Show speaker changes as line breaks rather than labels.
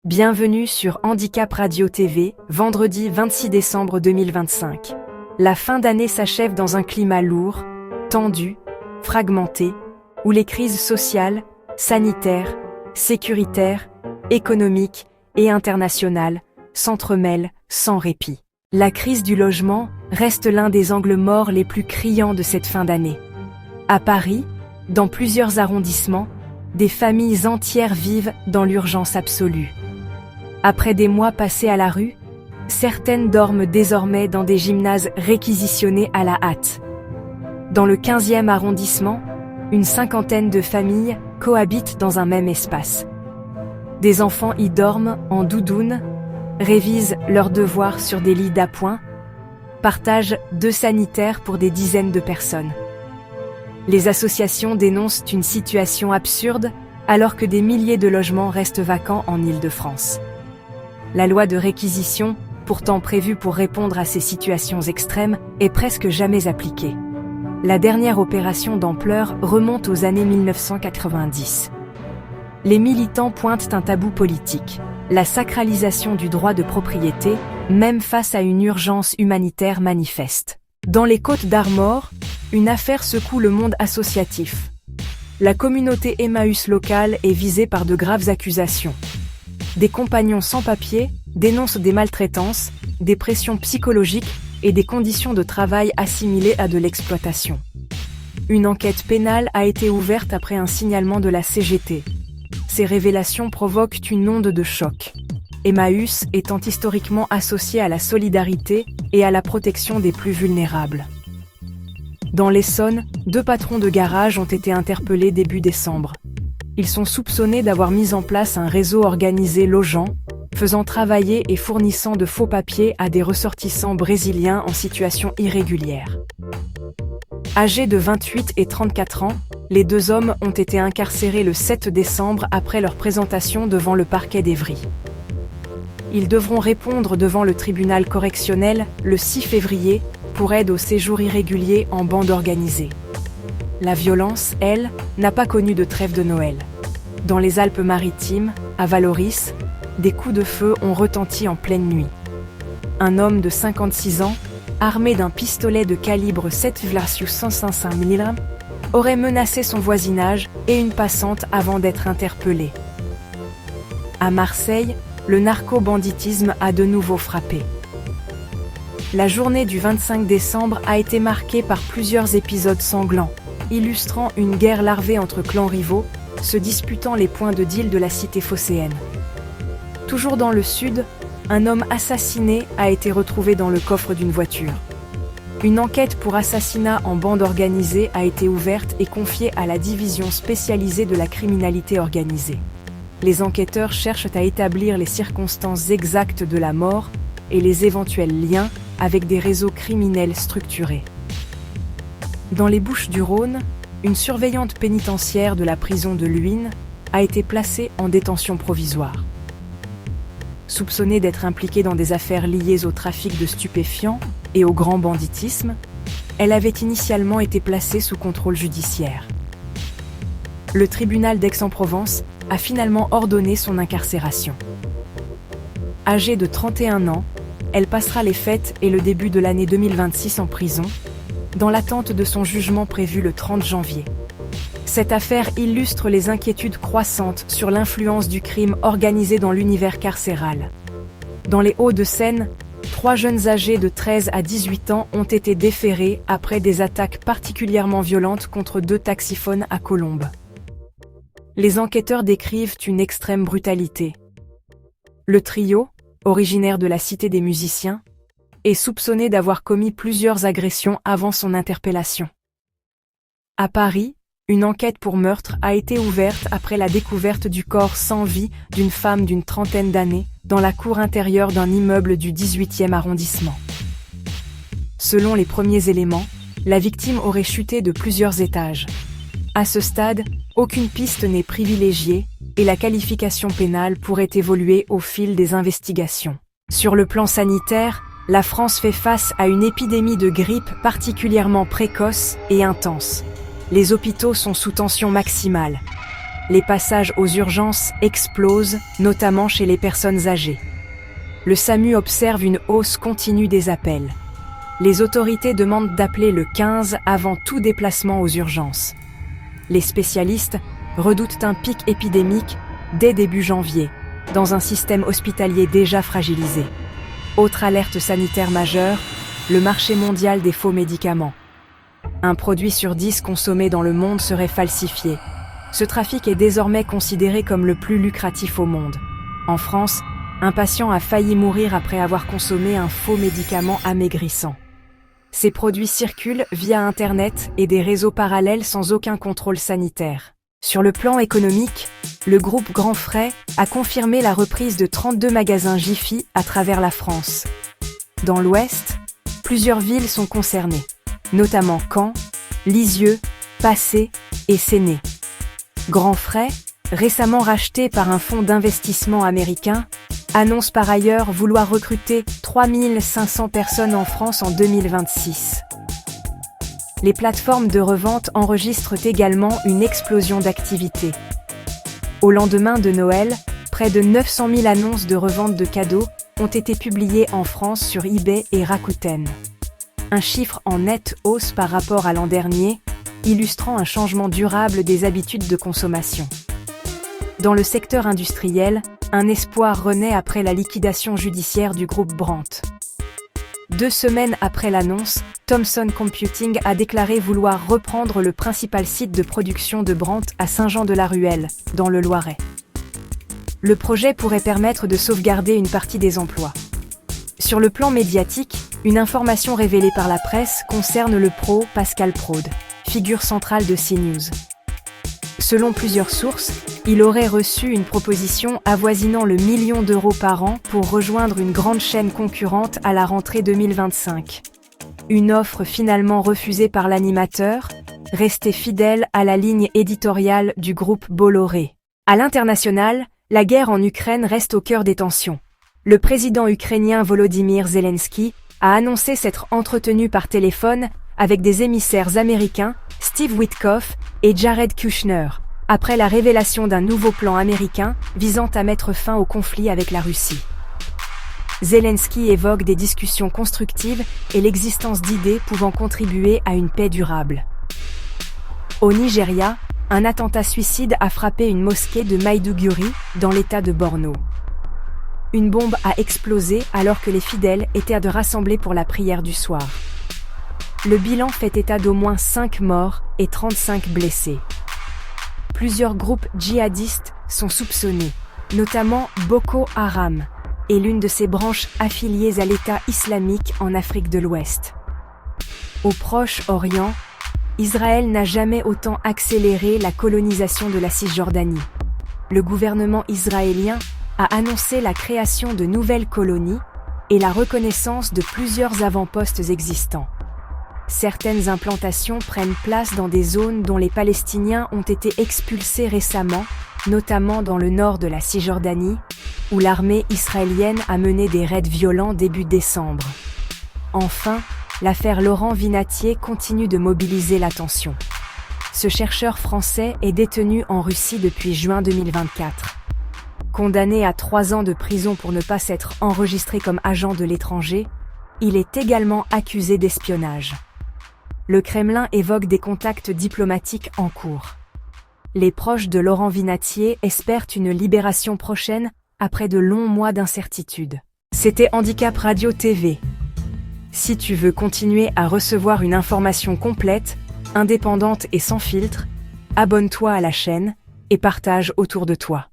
Bienvenue sur Handicap Radio TV, vendredi 26 décembre 2025. La fin d'année s'achève dans un climat lourd, tendu, fragmenté, où les crises sociales, sanitaires, sécuritaires, économiques et internationales s'entremêlent sans répit. La crise du logement reste l'un des angles morts les plus criants de cette fin d'année. À Paris, dans plusieurs arrondissements, des familles entières vivent dans l'urgence absolue. Après des mois passés à la rue, certaines dorment désormais dans des gymnases réquisitionnés à la hâte. Dans le 15e arrondissement, une cinquantaine de familles cohabitent dans un même espace. Des enfants y dorment en doudoune, révisent leurs devoirs sur des lits d'appoint, partagent 2 sanitaires pour des dizaines de personnes. Les associations dénoncent une situation absurde alors que des milliers de logements restent vacants en Île-de-France. La loi de réquisition, pourtant prévue pour répondre à ces situations extrêmes, est presque jamais appliquée. La dernière opération d'ampleur remonte aux années 1990. Les militants pointent un tabou politique, la sacralisation du droit de propriété, même face à une urgence humanitaire manifeste. Dans les Côtes-d'Armor, une affaire secoue le monde associatif. La communauté Emmaüs locale est visée par de graves accusations. Des compagnons sans papier dénoncent des maltraitances, des pressions psychologiques et des conditions de travail assimilées à de l'exploitation. Une enquête pénale a été ouverte après un signalement de la CGT. Ces révélations provoquent une onde de choc. Emmaüs étant historiquement associé à la solidarité et à la protection des plus vulnérables. Dans l'Essonne, 2 patrons de garage ont été interpellés début décembre. Ils sont soupçonnés d'avoir mis en place un réseau organisé logeant, faisant travailler et fournissant de faux papiers à des ressortissants brésiliens en situation irrégulière. Âgés de 28 et 34 ans, les 2 hommes ont été incarcérés le 7 décembre après leur présentation devant le parquet d'Évry. Ils devront répondre devant le tribunal correctionnel le 6 février pour aide au séjour irrégulier en bande organisée. La violence, elle, n'a pas connu de trêve de Noël. Dans les Alpes-Maritimes, à Vallauris, des coups de feu ont retenti en pleine nuit. Un homme de 56 ans, armé d'un pistolet de calibre 7,155 mm, aurait menacé son voisinage et une passante avant d'être interpellé. À Marseille, le narco-banditisme a de nouveau frappé. La journée du 25 décembre a été marquée par plusieurs épisodes sanglants, illustrant une guerre larvée entre clans rivaux, se disputant les points de deal de la cité phocéenne. Toujours dans le sud, un homme assassiné a été retrouvé dans le coffre d'une voiture. Une enquête pour assassinat en bande organisée a été ouverte et confiée à la division spécialisée de la criminalité organisée. Les enquêteurs cherchent à établir les circonstances exactes de la mort et les éventuels liens avec des réseaux criminels structurés. Dans les Bouches-du-Rhône, une surveillante pénitentiaire de la prison de Luynes a été placée en détention provisoire. Soupçonnée d'être impliquée dans des affaires liées au trafic de stupéfiants et au grand banditisme, elle avait initialement été placée sous contrôle judiciaire. Le tribunal d'Aix-en-Provence a finalement ordonné son incarcération. Âgée de 31 ans, elle passera les fêtes et le début de l'année 2026 en prison, dans l'attente de son jugement prévu le 30 janvier. Cette affaire illustre les inquiétudes croissantes sur l'influence du crime organisé dans l'univers carcéral. Dans les Hauts-de-Seine, 3 jeunes âgés de 13 à 18 ans ont été déférés après des attaques particulièrement violentes contre 2 taxiphones à Colombes. Les enquêteurs décrivent une extrême brutalité. Le trio, originaire de la Cité des Musiciens, est soupçonné d'avoir commis plusieurs agressions avant son interpellation. À Paris, une enquête pour meurtre a été ouverte après la découverte du corps sans vie d'une femme d'une trentaine d'années dans la cour intérieure d'un immeuble du 18e arrondissement. Selon les premiers éléments, la victime aurait chuté de plusieurs étages. À ce stade, aucune piste n'est privilégiée et la qualification pénale pourrait évoluer au fil des investigations. Sur le plan sanitaire, la France fait face à une épidémie de grippe particulièrement précoce et intense. Les hôpitaux sont sous tension maximale. les passages aux urgences explosent, notamment chez les personnes âgées. Le SAMU observe une hausse continue des appels. Les autorités demandent d'appeler le 15 avant tout déplacement aux urgences. Les spécialistes redoutent un pic épidémique dès début janvier, dans un système hospitalier déjà fragilisé. Autre alerte sanitaire majeure, le marché mondial des faux médicaments. Un produit sur 10 consommé dans le monde serait falsifié. Ce trafic est désormais considéré comme le plus lucratif au monde. En France, un patient a failli mourir après avoir consommé un faux médicament amaigrissant. Ces produits circulent via Internet et des réseaux parallèles sans aucun contrôle sanitaire. Sur le plan économique, le groupe Grand Frais a confirmé la reprise de 32 magasins Jiffy à travers la France. Dans l'Ouest, plusieurs villes sont concernées, notamment Caen, Lisieux, Passy et Séné. Grand Frais, récemment racheté par un fonds d'investissement américain, annonce par ailleurs vouloir recruter 3500 personnes en France en 2026. Les plateformes de revente enregistrent également une explosion d'activité. Au lendemain de Noël, près de 900 000 annonces de revente de cadeaux ont été publiées en France sur eBay et Rakuten. Un chiffre en nette hausse par rapport à l'an dernier, illustrant un changement durable des habitudes de consommation. Dans le secteur industriel, un espoir renaît après la liquidation judiciaire du groupe Brandt. 2 semaines après l'annonce, Thomson Computing a déclaré vouloir reprendre le principal site de production de Brandt à Saint-Jean-de-la-Ruelle, dans le Loiret. Le projet pourrait permettre de sauvegarder une partie des emplois. Sur le plan médiatique, une information révélée par la presse concerne le pro Pascal Praude, figure centrale de CNews. Selon plusieurs sources, il aurait reçu une proposition avoisinant le 1 million d'euros par an pour rejoindre une grande chaîne concurrente à la rentrée 2025. Une offre finalement refusée par l'animateur, resté fidèle à la ligne éditoriale du groupe Bolloré. À l'international, la guerre en Ukraine reste au cœur des tensions. Le président ukrainien Volodymyr Zelensky a annoncé s'être entretenu par téléphone avec des émissaires américains, Steve Witkoff et Jared Kushner, après la révélation d'un nouveau plan américain visant à mettre fin au conflit avec la Russie. Zelensky évoque des discussions constructives et l'existence d'idées pouvant contribuer à une paix durable. Au Nigeria, un attentat suicide a frappé une mosquée de Maiduguri, dans l'état de Borno. Une bombe a explosé alors que les fidèles étaient rassemblés pour la prière du soir. Le bilan fait état d'au moins 5 morts et 35 blessés. Plusieurs groupes djihadistes sont soupçonnés, notamment Boko Haram, et l'une de ses branches affiliées à l'État islamique en Afrique de l'Ouest. Au Proche-Orient, Israël n'a jamais autant accéléré la colonisation de la Cisjordanie. Le gouvernement israélien a annoncé la création de nouvelles colonies et la reconnaissance de plusieurs avant-postes existants. Certaines implantations prennent place dans des zones dont les Palestiniens ont été expulsés récemment, notamment dans le nord de la Cisjordanie, où l'armée israélienne a mené des raids violents début décembre. Enfin, l'affaire Laurent Vinatier continue de mobiliser l'attention. Ce chercheur français est détenu en Russie depuis juin 2024. Condamné à 3 ans de prison pour ne pas s'être enregistré comme agent de l'étranger, il est également accusé d'espionnage. Le Kremlin évoque des contacts diplomatiques en cours. Les proches de Laurent Vinatier espèrent une libération prochaine après de longs mois d'incertitude. C'était Handicap Radio TV. Si tu veux continuer à recevoir une information complète, indépendante et sans filtre, abonne-toi à la chaîne et partage autour de toi.